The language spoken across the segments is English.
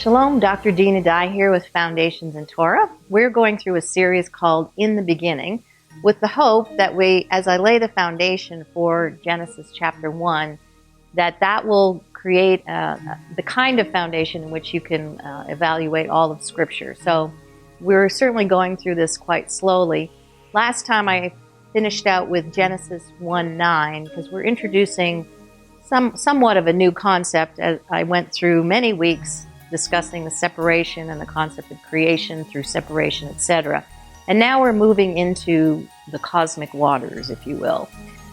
Shalom, Dr. Dina Dye here with Foundations in Torah. We're going through a series called In the Beginning with the hope that as I lay the foundation for Genesis chapter 1, that will create the kind of foundation in which you can evaluate all of Scripture. So we're certainly going through this quite slowly. Last time I finished out with Genesis 1:9 because we're introducing somewhat of a new concept as I went through many weeks discussing the separation and the concept of creation through separation, etc. And now we're moving into the cosmic waters, if you will.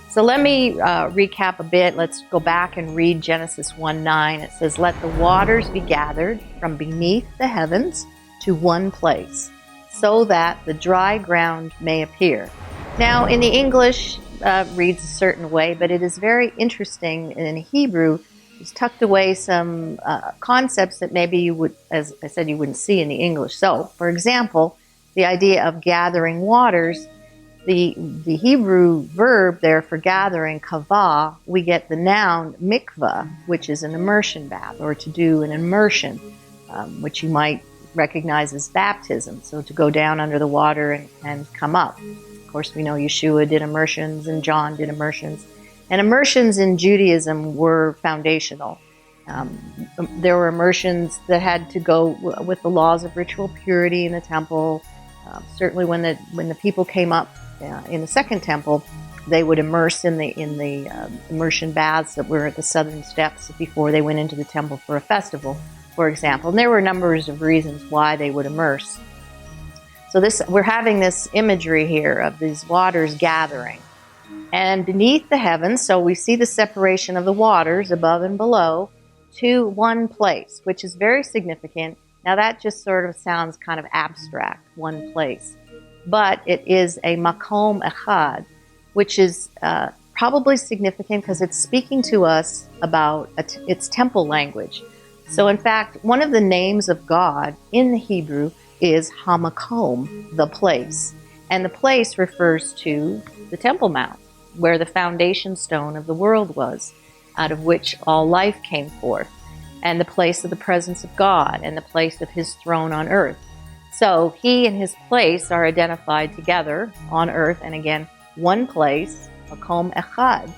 So let me recap a bit. Let's go back and read Genesis 1:9. It says, "Let the waters be gathered from beneath the heavens to one place, so that the dry ground may appear." Now, in the English, reads a certain way, but it is very interesting in Hebrew. It's tucked away some concepts that maybe you would, as I said, you wouldn't see in the English. So, for example, the idea of gathering waters, the Hebrew verb there for gathering, kavah, we get the noun mikvah, which is an immersion bath, or to do an immersion, which you might recognize as baptism, so to go down under the water and come up. Of course, we know Yeshua did immersions and John did immersions. And immersions in Judaism were foundational. There were immersions that had to go with the laws of ritual purity in the temple. Certainly, when the people came up in the second temple, they would immerse in the immersion baths that were at the southern steps before they went into the temple for a festival, for example. And there were numbers of reasons why they would immerse. So we're having this imagery here of these waters gathering. And beneath the heavens, so we see the separation of the waters above and below to one place, which is very significant. Now that just sort of sounds kind of abstract, one place. But it is a makom echad, which is probably significant because it's speaking to us about its temple language. So in fact, one of the names of God in the Hebrew is Hamakom, the place. And the place refers to the Temple Mount, where the foundation stone of the world was, out of which all life came forth, and the place of the presence of God, and the place of his throne on earth. So he and his place are identified together on earth, and again, one place, Makom Echad.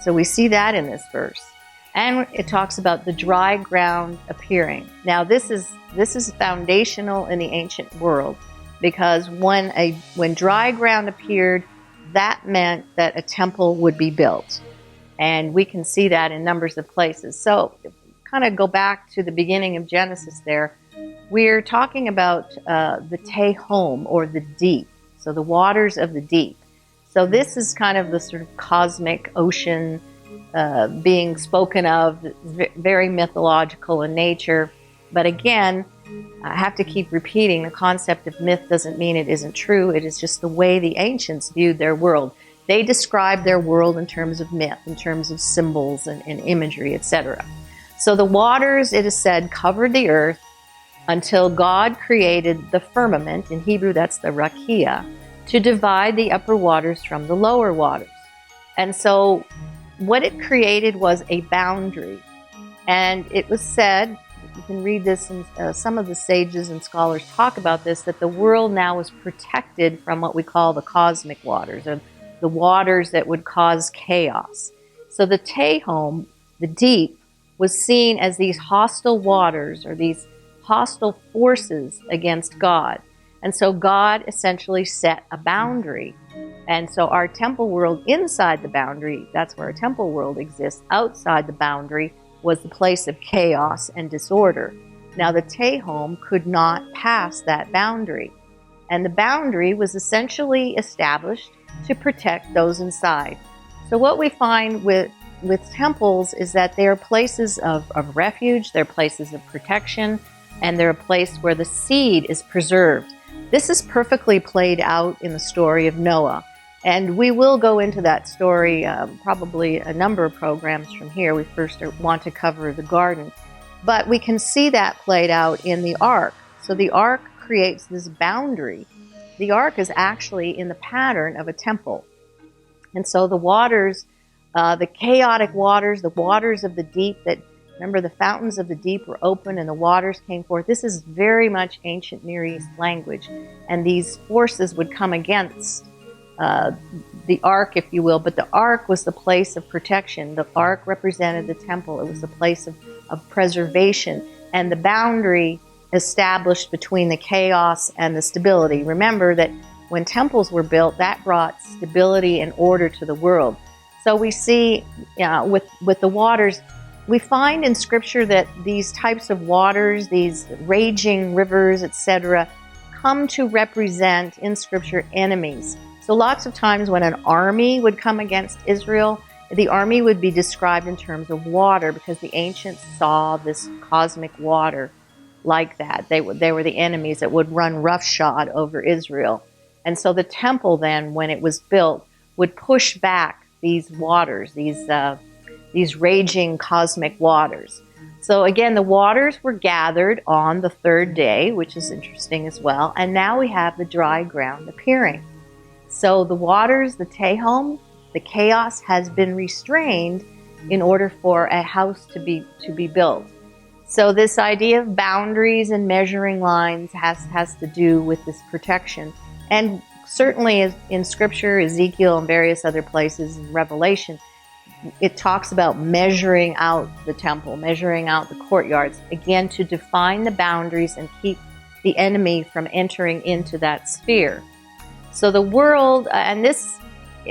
So we see that in this verse. And it talks about the dry ground appearing. Now this is foundational in the ancient world, because when dry ground appeared, that meant that a temple would be built. And we can see that in numbers of places. So kind of go back to the beginning of Genesis there. We're talking about the Tehom, or the deep. So the waters of the deep. So this is kind of the sort of cosmic ocean being spoken of, very mythological in nature. But again, I have to keep repeating, the concept of myth doesn't mean it isn't true. It is just the way the ancients viewed their world. They described their world in terms of myth, in terms of symbols and imagery, etc. So the waters, it is said, covered the earth until God created the firmament, in Hebrew that's the rakia, to divide the upper waters from the lower waters. And so what it created was a boundary. And it was said, you can read this, and some of the sages and scholars talk about this, that the world now is protected from what we call the cosmic waters, or the waters that would cause chaos. So the Tehom, the deep, was seen as these hostile waters, or these hostile forces against God. And so God essentially set a boundary. And so our temple world inside the boundary, that's where our temple world exists. Outside the boundary was the place of chaos and disorder. Now the Tehom could not pass that boundary. And the boundary was essentially established to protect those inside. So what we find with temples is that they are places of refuge, they're places of protection, and they're a place where the seed is preserved. This is perfectly played out in the story of Noah. And we will go into that story probably a number of programs from here. We first want to cover the garden. But we can see that played out in the ark. So the ark creates this boundary. The ark is actually in the pattern of a temple. And so the waters, the chaotic waters, the waters of the deep that Remember, the fountains of the deep were open and the waters came forth. This is very much ancient Near East language. And these forces would come against the ark, if you will. But the ark was the place of protection. The ark represented the temple. It was the place of preservation. And the boundary established between the chaos and the stability. Remember that when temples were built, that brought stability and order to the world. So we see with the waters, we find in Scripture that these types of waters, these raging rivers, etc., come to represent in Scripture enemies. So lots of times when an army would come against Israel, the army would be described in terms of water because the ancients saw this cosmic water like that. They were the enemies that would run roughshod over Israel. And so the temple then, when it was built, would push back these waters, these raging cosmic waters. So again, the waters were gathered on the third day, which is interesting as well. And now we have the dry ground appearing. So the waters, the Tehom, the chaos has been restrained in order for a house to be built. So this idea of boundaries and measuring lines has to do with this protection. And certainly in Scripture, Ezekiel and various other places in Revelation, it talks about measuring out the temple, measuring out the courtyards, again, to define the boundaries and keep the enemy from entering into that sphere. So the world, and this,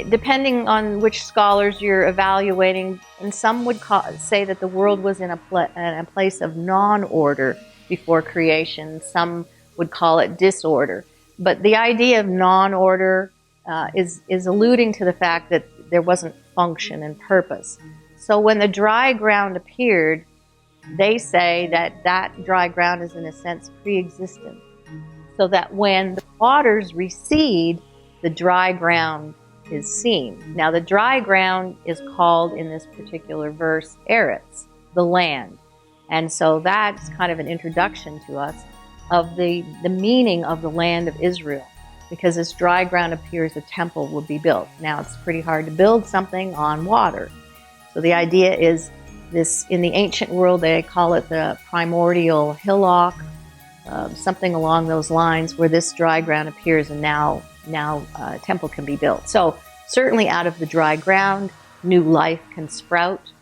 depending on which scholars you're evaluating, and some would say that the world was in a place of non-order before creation. Some would call it disorder. But the idea of non-order is alluding to the fact that there wasn't function and purpose. So when the dry ground appeared, they say that dry ground is in a sense pre-existent. So that when the waters recede, the dry ground is seen. Now the dry ground is called in this particular verse Eretz, the land. And so that's kind of an introduction to us of the meaning of the land of Israel. Because as dry ground appears, a temple will be built. Now it's pretty hard to build something on water. So the idea is this, in the ancient world they call it the primordial hillock, something along those lines, where this dry ground appears and now a temple can be built. So certainly out of the dry ground, new life can sprout.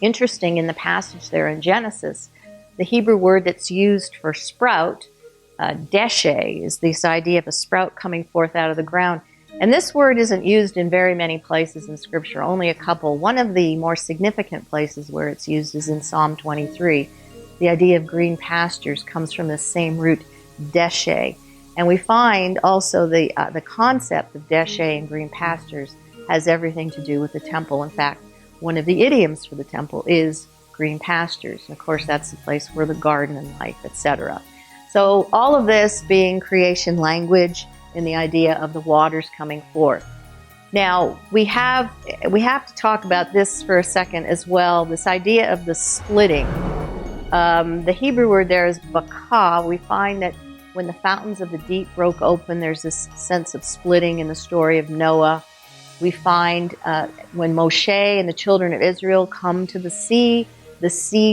Interesting, in the passage there in Genesis, the Hebrew word that's used for sprout, deshe, is this idea of a sprout coming forth out of the ground. And this word isn't used in very many places in Scripture, only a couple. One of the more significant places where it's used is in Psalm 23. The idea of green pastures comes from the same root, deshe. And we find also the concept of deshe and green pastures has everything to do with the temple. In fact, one of the idioms for the temple is green pastures. And of course, that's the place where the garden and life, etc. So all of this being creation language in the idea of the waters coming forth. Now, we have to talk about this for a second as well, this idea of the splitting. The Hebrew word there is bakah. We find that when the fountains of the deep broke open, there's this sense of splitting in the story of Noah. We find when Moshe and the children of Israel come to the sea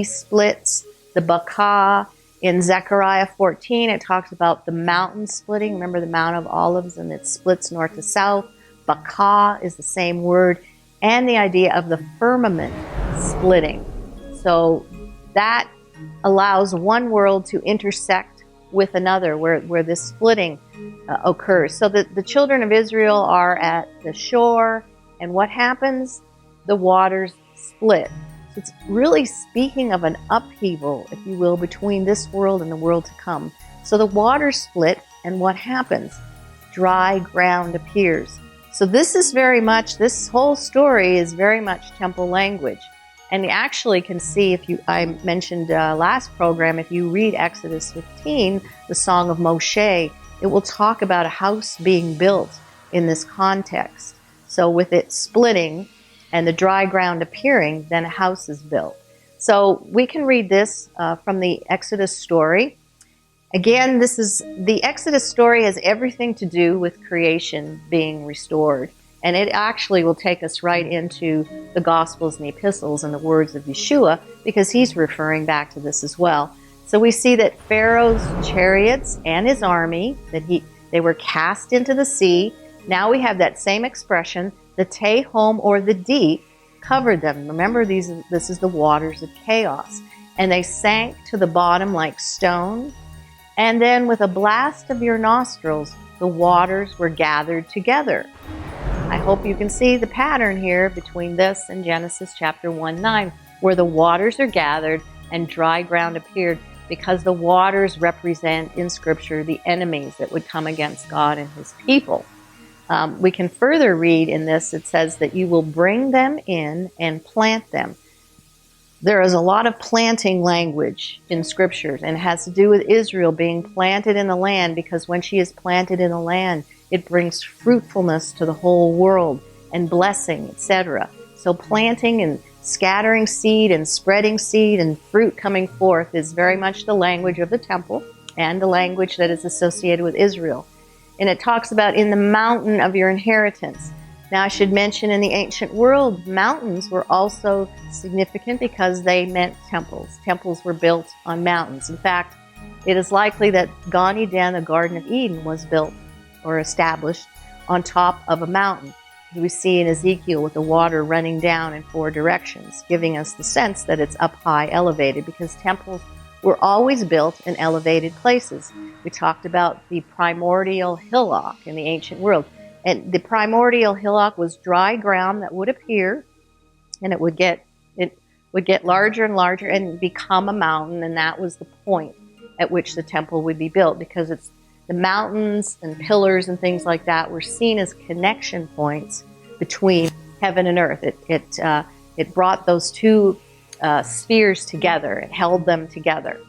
splits, the bakah. In Zechariah 14, it talks about the mountain splitting. Remember the Mount of Olives, and it splits north to south. Bakah is the same word. And the idea of the firmament splitting. So that allows one world to intersect with another, where this splitting occurs. So the children of Israel are at the shore, and what happens? The waters split. It's really speaking of an upheaval, if you will, between this world and the world to come. So the waters split, and what happens? Dry ground appears. So this whole story is very much temple language. And you actually can see, I mentioned last program, if you read Exodus 15, the Song of Moshe, it will talk about a house being built in this context. So with it splitting, and the dry ground appearing, then a house is built. So we can read this from the Exodus story. Again, the Exodus story has everything to do with creation being restored. And it actually will take us right into the Gospels and the Epistles and the words of Yeshua, because he's referring back to this as well. So we see that Pharaoh's chariots and his army, they were cast into the sea. Now we have that same expression, the Tehom, or the deep, covered them. Remember, this is the waters of chaos. And they sank to the bottom like stone. And then with a blast of your nostrils, the waters were gathered together. I hope you can see the pattern here between this and Genesis chapter 1:9, where the waters are gathered and dry ground appeared, because the waters represent in Scripture the enemies that would come against God and his people. We can further read in this, it says that you will bring them in and plant them. There is a lot of planting language in Scriptures, and it has to do with Israel being planted in the land, because when she is planted in the land, it brings fruitfulness to the whole world and blessing, etc. So planting and scattering seed and spreading seed and fruit coming forth is very much the language of the temple and the language that is associated with Israel. And it talks about in the mountain of your inheritance. Now, I should mention, in the ancient world, mountains were also significant because they meant temples. Temples were built on mountains. In fact, it is likely that Gan Eden, the Garden of Eden, was built or established on top of a mountain. We see in Ezekiel with the water running down in 4 directions, giving us the sense that it's up high, elevated, because temples were always built in elevated places. We talked about the primordial hillock in the ancient world. And the primordial hillock was dry ground that would appear, and it would get larger and larger and become a mountain, and that was the point at which the temple would be built, because it's the mountains and pillars and things like that were seen as connection points between heaven and earth. It brought those two spheres together. It held them together.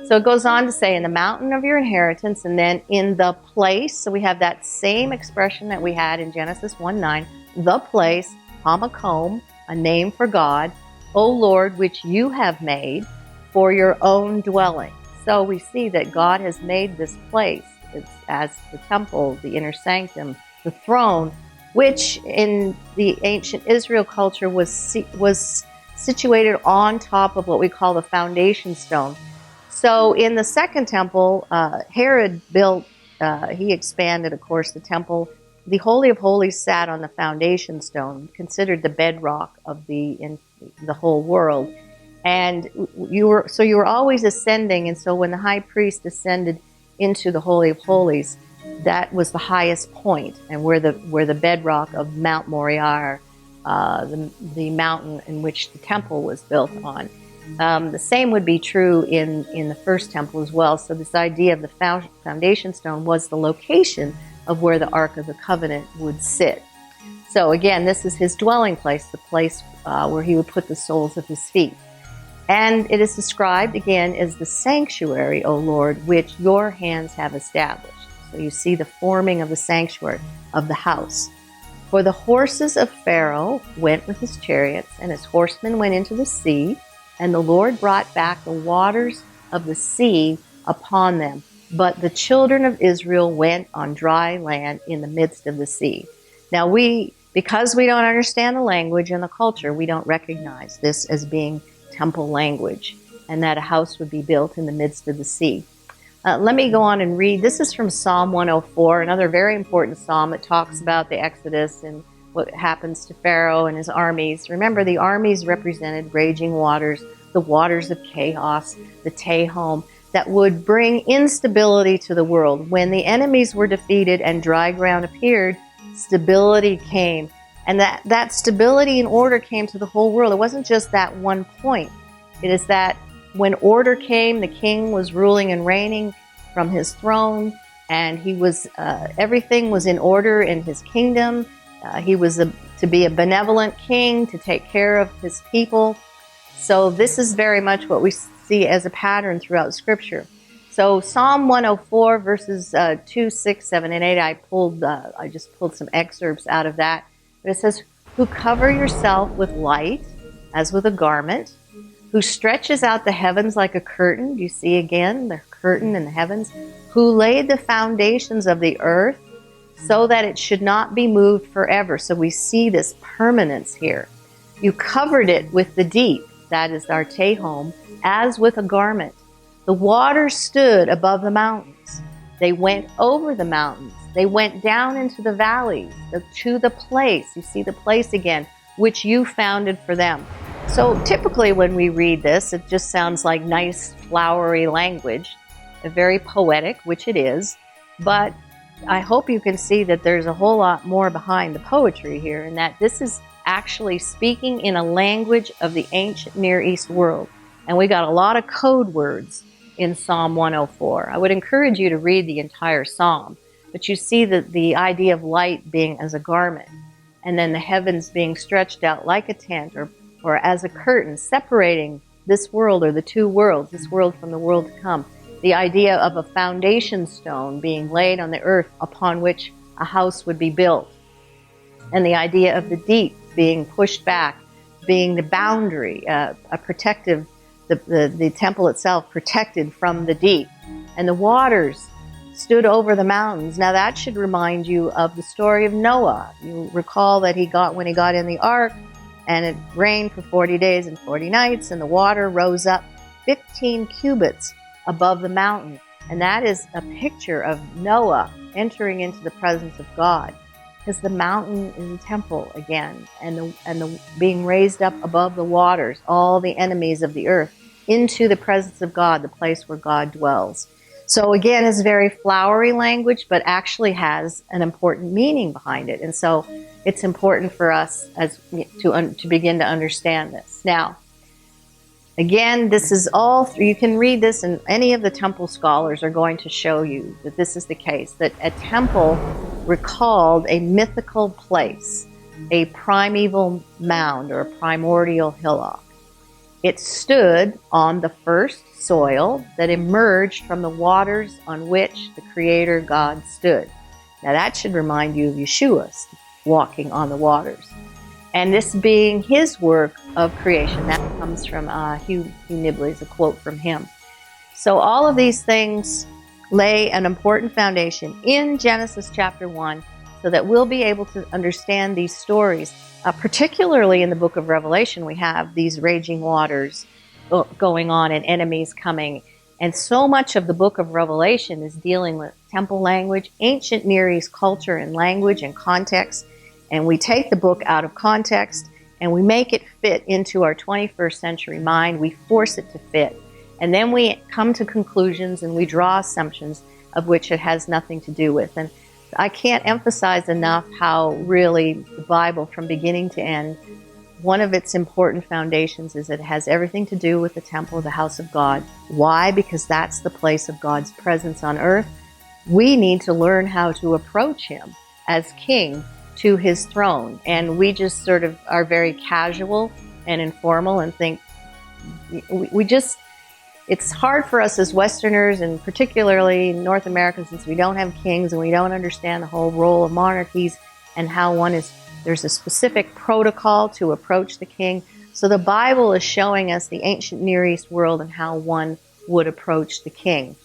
So it goes on to say, in the mountain of your inheritance, and then in the place. So we have that same expression that we had in Genesis 1:9, the place, Hamakom, a name for God, O Lord, which you have made for your own dwelling. So we see that God has made this place as the temple, the inner sanctum, the throne, which in the ancient Israel culture was situated on top of what we call the foundation stone. So in the second temple, Herod built, he expanded, of course, the temple. The Holy of Holies sat on the foundation stone, considered the bedrock of the whole world. And you were always ascending, and so when the high priest ascended into the Holy of Holies, that was the highest point, and where the bedrock of Mount Moriah, the mountain in which the temple was built on. The same would be true in the first temple as well. So this idea of the foundation stone was the location of where the Ark of the Covenant would sit. So again, this is his dwelling place, the place where he would put the soles of his feet. And it is described again as the sanctuary, O Lord, which your hands have established. So you see the forming of the sanctuary, of the house. For the horses of Pharaoh went with his chariots, and his horsemen went into the sea, and the Lord brought back the waters of the sea upon them. But the children of Israel went on dry land in the midst of the sea. Now because we don't understand the language and the culture, we don't recognize this as being temple language, and that a house would be built in the midst of the sea. Let me go on and read. This is from Psalm 104, another very important psalm. It talks about the Exodus and what happens to Pharaoh and his armies. Remember, the armies represented raging waters, the waters of chaos, the Tehom, that would bring instability to the world. When the enemies were defeated and dry ground appeared, stability came. And that stability and order came to the whole world. It wasn't just that one point. It is that when order came, the king was ruling and reigning from his throne, and he was everything was in order in his kingdom. He was to be a benevolent king, to take care of his people. So this is very much what we see as a pattern throughout Scripture. So Psalm 104, verses 2, 6, 7, and 8, I just pulled some excerpts out of that. But it says, who cover yourself with light as with a garment, who stretches out the heavens like a curtain. Do you see again the curtain in the heavens? Who laid the foundations of the earth, so that it should not be moved forever. So we see this permanence here. You covered it with the deep, that is our Tehom, as with a garment. The waters stood above the mountains. They went over the mountains. They went down into the valleys, to the place, you see the place again, which you founded for them. So typically when we read this, it just sounds like nice, flowery language, very poetic, which it is, but I hope you can see that there's a whole lot more behind the poetry here, and that this is actually speaking in a language of the ancient Near East world. And we got a lot of code words in Psalm 104. I would encourage you to read the entire psalm, but you see that the idea of light being as a garment, and then the heavens being stretched out like a tent or as a curtain, separating this world or the two worlds, this world from the world to come. The idea of a foundation stone being laid on the earth upon which a house would be built. And the idea of the deep being pushed back, being the boundary, a protective, the temple itself protected from the deep. And the waters stood over the mountains. Now that should remind you of the story of Noah. You recall that when he got in the ark, and it rained for 40 days and 40 nights, and the water rose up 15 cubits above the mountain. And that is a picture of Noah entering into the presence of God, because the mountain is a temple again, and the being raised up above the waters, all the enemies of the earth, into the presence of God, the place where God dwells. So again, it's very flowery language, but actually has an important meaning behind it. And so it's important for us to begin to understand this. Now, again, this is all, you can read this, and any of the temple scholars are going to show you that this is the case, that a temple recalled a mythical place, a primeval mound or a primordial hillock. It stood on the first soil that emerged from the waters on which the Creator God stood. Now that should remind you of Yeshua walking on the waters. And this being his work of creation. That comes from Hugh Nibley's, a quote from him. So all of these things lay an important foundation in Genesis chapter 1 so that we'll be able to understand these stories. Particularly in the book of Revelation, we have these raging waters going on and enemies coming. And so much of the book of Revelation is dealing with temple language, ancient Near East culture and language and context. And we take the book out of context and we make it fit into our 21st century mind. We force it to fit. And then we come to conclusions and we draw assumptions of which it has nothing to do with. And I can't emphasize enough how really the Bible, from beginning to end, one of its important foundations is that it has everything to do with the temple, the house of God. Why? Because that's the place of God's presence on earth. We need to learn how to approach him as king to his throne. And we just sort of are very casual and informal and think, it's hard for us as Westerners, and particularly North America, since we don't have kings and we don't understand the whole role of monarchies and how there's a specific protocol to approach the king. So the Bible is showing us the ancient Near East world and how one would approach the king.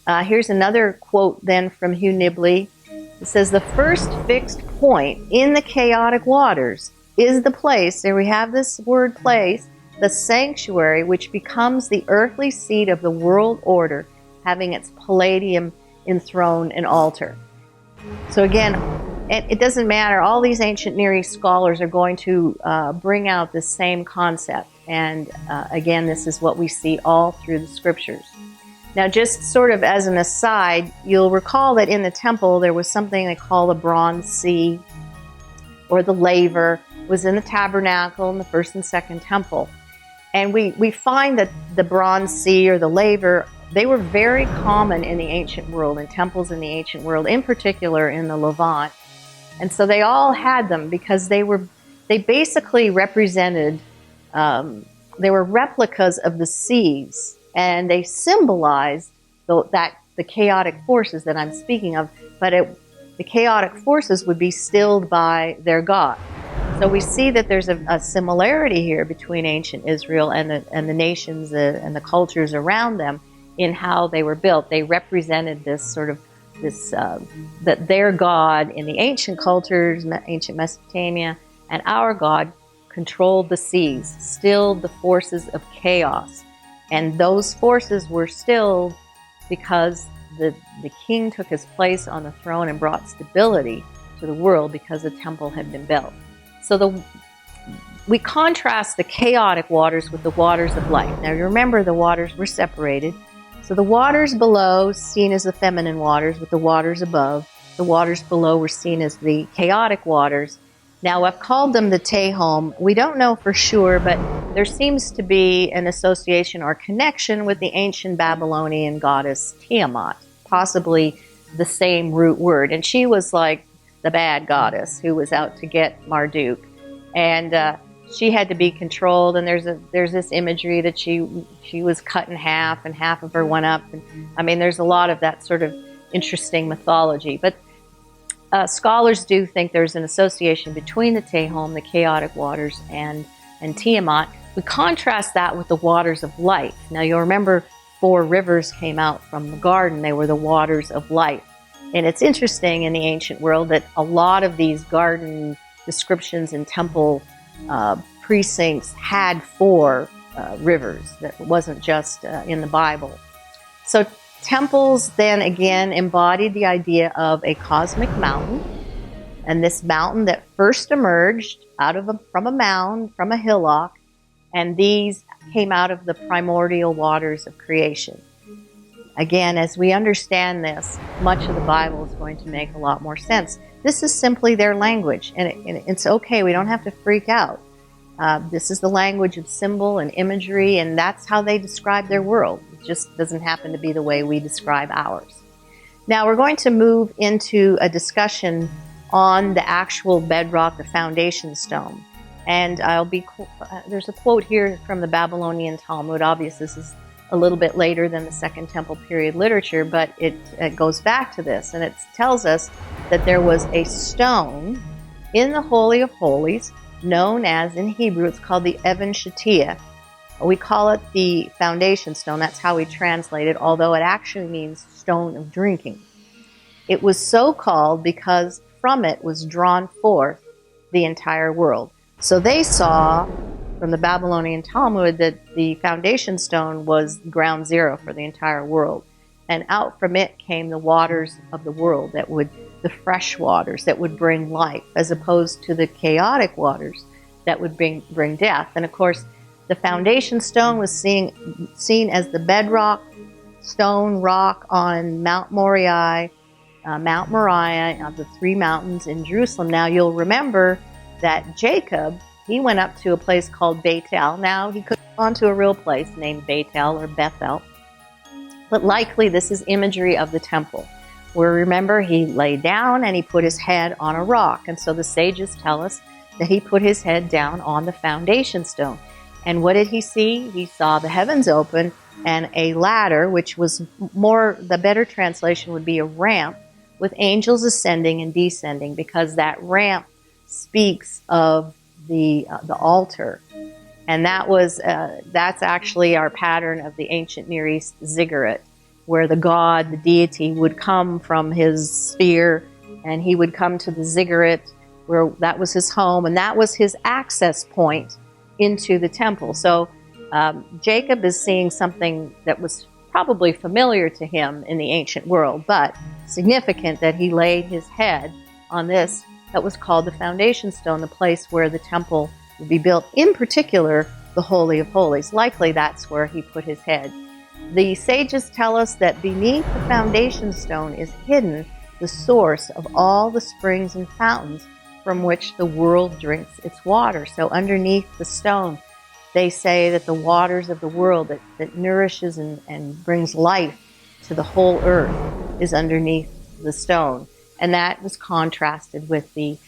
Here's another quote then from Hugh Nibley. It says, the first fixed point in the chaotic waters is the place, there we have this word place, the sanctuary, which becomes the earthly seat of the world order, having its palladium enthroned and altar. So again, it doesn't matter. All these ancient Near East scholars are going to bring out the same concept. And again, this is what we see all through the scriptures. Now, just sort of as an aside, you'll recall that in the temple there was something they call the bronze sea, or the laver, was in the tabernacle in the first and second temple. And we find that the bronze sea or the laver, they were very common in the ancient world, in temples in the ancient world, in particular in the Levant. And so they all had them because they basically represented, they were replicas of the seas, and they symbolized the chaotic forces that I'm speaking of, but the chaotic forces would be stilled by their God. So we see that there's a similarity here between ancient Israel and the nations and the cultures around them in how they were built. They represented this sort of that their God in the ancient cultures, ancient Mesopotamia, and our God controlled the seas, stilled the forces of chaos. And those forces were stilled because the king took his place on the throne and brought stability to the world because the temple had been built. So we contrast the chaotic waters with the waters of life. Now you remember the waters were separated. So the waters below, seen as the feminine waters, with the waters above. The waters below were seen as the chaotic waters. Now I've called them the Tehom. We don't know for sure, but there seems to be an association or connection with the ancient Babylonian goddess Tiamat, possibly the same root word. And she was like the bad goddess who was out to get Marduk. And she had to be controlled, and there's this imagery that she was cut in half, and half of her went up. And I mean, there's a lot of that sort of interesting mythology. But scholars do think there's an association between the Tehom, the chaotic waters, and Tiamat. We contrast that with the waters of life. Now you'll remember 4 rivers came out from the garden. They were the waters of life. And it's interesting in the ancient world that a lot of these garden descriptions and temple precincts had 4 rivers. That wasn't just in the Bible. So temples then again embodied the idea of a cosmic mountain, and this mountain that first emerged from a mound, from a hillock, and these came out of the primordial waters of creation. Again, as we understand this, much of the Bible is going to make a lot more sense. This is simply their language, and it's okay. We don't have to freak out. This is the language of symbol and imagery, and that's how they describe their world. It just doesn't happen to be the way we describe ours. Now we're going to move into a discussion on the actual bedrock, the foundation stone. And there's a quote here from the Babylonian Talmud. Obviously, this is a little bit later than the Second Temple period literature, but it goes back to this, and it tells us that there was a stone in the Holy of Holies, known as, in Hebrew, it's called the Even Shetiyah. We call it the foundation stone. That's how we translate it, although it actually means stone of drinking. It was so called because from it was drawn forth the entire world. So they saw from the Babylonian Talmud that the foundation stone was ground zero for the entire world. And out from it came the waters of the world, the fresh waters that would bring life, as opposed to the chaotic waters that would bring death. And of course, the foundation stone was seen as the bedrock stone rock on Mount Moriah, of the 3 mountains in Jerusalem. Now you'll remember that Jacob, he went up to a place called Bethel. Now he could have gone to a real place named Bethel or Bethel, but likely this is imagery of the temple, where remember he lay down and he put his head on a rock. And so the sages tell us that he put his head down on the foundation stone. And what did he see? He saw the heavens open and a ladder, which was the better translation would be a ramp, with angels ascending and descending, because that ramp speaks of the altar. And that's actually our pattern of the ancient Near East ziggurat, where the god, the deity, would come from his sphere, and he would come to the ziggurat, where that was his home, and that was his access point into the temple. So Jacob is seeing something that was probably familiar to him in the ancient world, but significant that he laid his head on this that was called the foundation stone, the place where the temple would be built, in particular the Holy of Holies. Likely that's where he put his head. The sages tell us that beneath the foundation stone is hidden the source of all the springs and fountains from which the world drinks its water. So underneath the stone, they say that the waters of the world that nourishes and brings life to the whole earth is underneath the stone. And that was contrasted with the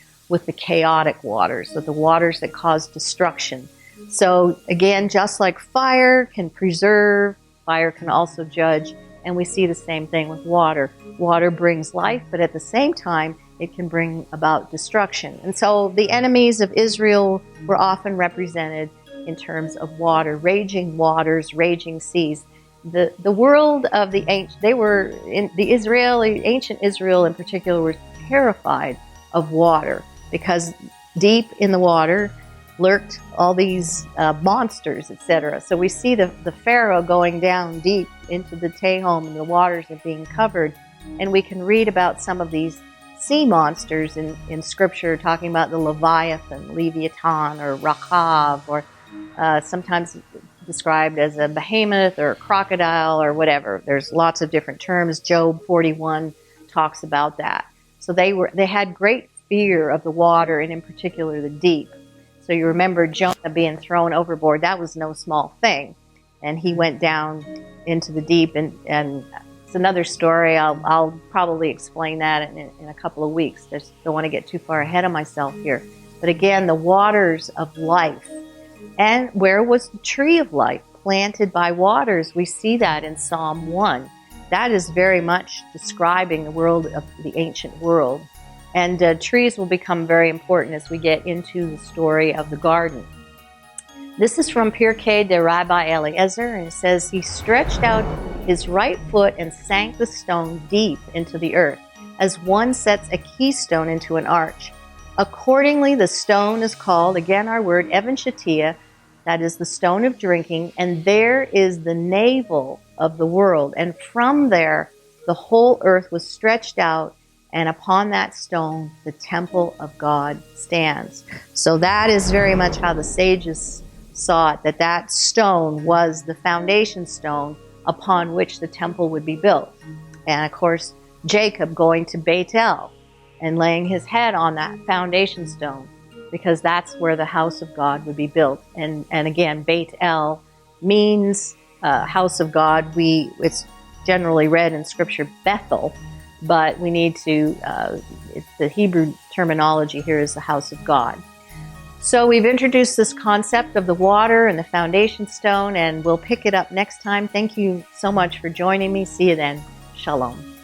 chaotic waters, so the waters that cause destruction. So again, just like fire can preserve, fire can also judge, and we see the same thing with water. Water brings life, but at the same time, it can bring about destruction. And so the enemies of Israel were often represented in terms of water, raging waters, raging seas. the world of the ancient, they were in the ancient Israel in particular, were terrified of water because deep in the water lurked all these monsters, etc. So we see the Pharaoh going down deep into the Tehom, and the waters are being covered, and we can read about some of these sea monsters in Scripture, talking about the Leviathan, Leviathan, or Rachav, or sometimes described as a behemoth or a crocodile or whatever. There's lots of different terms. Job 41 talks about that. So they had great fear of the water, and in particular the deep. So you remember Jonah being thrown overboard. That was no small thing. And he went down into the deep, and it's another story. I'll probably explain that in a couple of weeks. Just don't want to get too far ahead of myself here. But again, the waters of life. And where was the tree of life? Planted by waters. We see that in Psalm 1. That is very much describing the world of the ancient world. And trees will become very important as we get into the story of the garden. This is from Pirkei de Rabbi Eliezer, and it says, he stretched out his right foot and sank the stone deep into the earth, as one sets a keystone into an arch. Accordingly, the stone is called, again our word, Evan Shetiyah, that is the stone of drinking, and there is the navel of the world. And from there, the whole earth was stretched out, and upon that stone, the temple of God stands. So that is very much how the sages saw it, that stone was the foundation stone upon which the temple would be built. And of course, Jacob going to Beit El and laying his head on that foundation stone, because that's where the house of God would be built. And again, Beit El means house of God. It's generally read in Scripture Bethel, but we need to, the Hebrew terminology here is the house of God. So we've introduced this concept of the water and the foundation stone, and we'll pick it up next time. Thank you so much for joining me. See you then. Shalom.